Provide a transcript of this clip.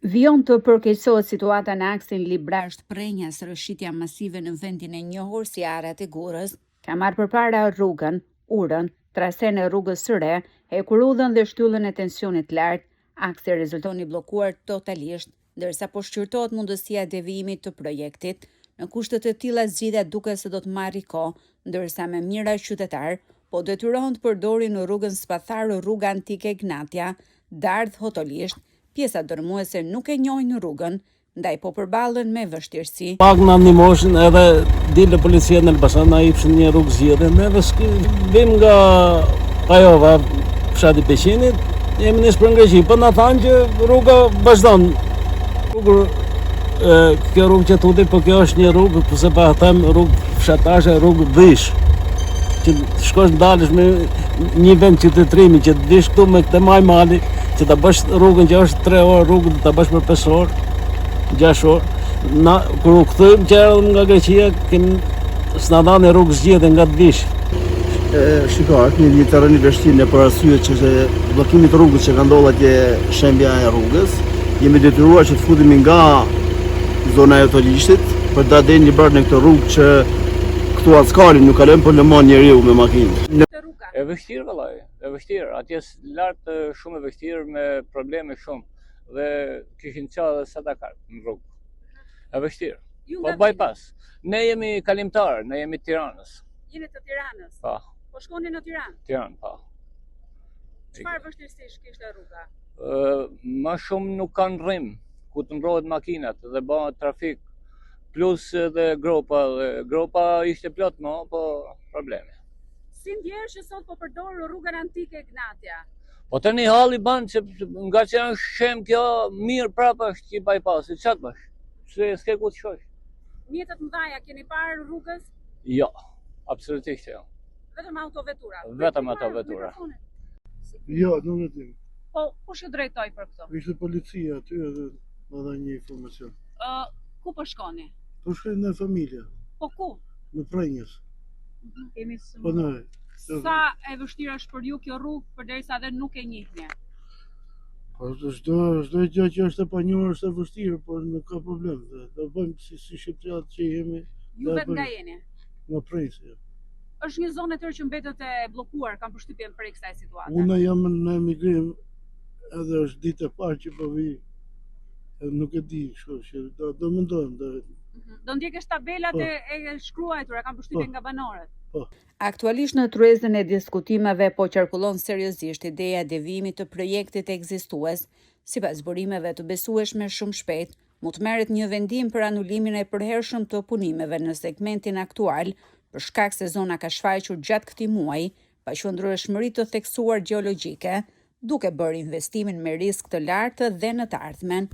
Vion të përkeqësohet situata në aksin Librasht-Prenjas, rëshqitja masive në vendin e njohur si Arat e Gurës, ka marrë përpara rrugën, urën, trasen e rrugës së re, hekurudhën dhe shtyllën e tensionit lartë. Aksi rezulton i bllokuar totalisht, ndërsa po shqyrtohet mundësia e devijimit të projektit. Në kushte të tilla zgjidhja duket se do të marrë kohë, ndërsa me mijëra qytetar po detyrohen të përdorin rrugën Spathar, rruga antike Gnatja, dardh hotolisht. Pjesa dërmuese nuk e njohin rrugën, ndaj po përballen me vështirësi. Pak në ndihmoshin edhe dilë policia në Elbasan, na jepshin një rrugë zgjidhje, neve vim nga Pajova, fshati Peqinit, jemi nisë për Greqi, po na thanë që rruga vazhdon. Kjo rrugë që tuti, po kjo është një rrugë, pse pa them rrugë fshatashe, rrugë dhish. Që shkosh ndalesh me një vend qytetërimi, që të vish këtu me këtë mali, që ta bësh rrugën që është 3 orë rrugën, ta bësh për 5 orë, 6 orë. Na kur u kthym që erdhëm nga Greqia, s'na dhanë rrugë zgjedhje nga të vish. Shikoj, një terren i vështirë për arsye që është bllokimi i rrugës që ka ndodhur atje shembja e rrugës. Jemi detyruar që të futemi nga zona e autolishtit për ta dhënë libër në këtë rrugë që këtu askalin nuk kalon për lëmon njeriu me makinë. E vështirë vëllai, e vështirë. Atje lart shumë e vështirë me probleme shumë dhe kishin çfarë sa Dakar në rrugë. E vështirë. Po bypass. Ne jemi kalimtar, ne jemi Tiranës. Jeni të Tiranës? Po. Po shkoni në Tiranë? Tiranë, po. Çfarë vështirësish kishte rruga? Më shumë nuk kanë rrim ku të ndrohet makinat dhe bëhet trafik. Plus edhe gropa ishte plot më, po probleme. Si ndjehesh që sot po përdor rrugën antike Gnatja? Po tani halli ban që nga që është shem kjo mirë prapa është që bypassi, çfarë bësh? Se s'ke ku të shosh. Mjetet mëdha keni parë rrugës? Jo, absolutisht jo. Vetëm autovetura? Vetëm autovetura. Jo, nuk e di. Po, kush ju drejtoi për këto? Ishte policia aty edhe më dha një informacion. Ku po shkoni? Po shkoj në familje, Po ku? në Prenjas. Kemi Po në. Sa e vështirë është për ju kjo rrugë përderisa dhe nuk e njihni? Po çdo gjë që është e panjohur është e vështirë, por nuk ka problem. Do bëjmë si shqiptarët që jemi. Ju vetë nga jeni? Nga Prenja. Është një zonë e tërë që mbetet e bllokuar, kam përshtypjen për kësaj situate. Unë jam në emigrim, edhe është ditë e parë që po vi. Nuk e di, kështu që do mendojmë. Do ndjekesh tabelat e shkruajtura, kam përshtypjen nga banorët. Po. Aktualisht në tryezën e diskutimeve po qarkullon seriozisht ideja e devijimit të projektit ekzistues. Sipas burimeve të besueshme, shumë shpejt mund të merret një vendim për anulimin e përhershëm të punimeve në segmentin aktual, për shkak se zona ka shfaqur gjatë këtij muaji paqëndrueshmëri të theksuar gjeologjike, duke bërë investimin me risk të lartë dhe në të ardhmen.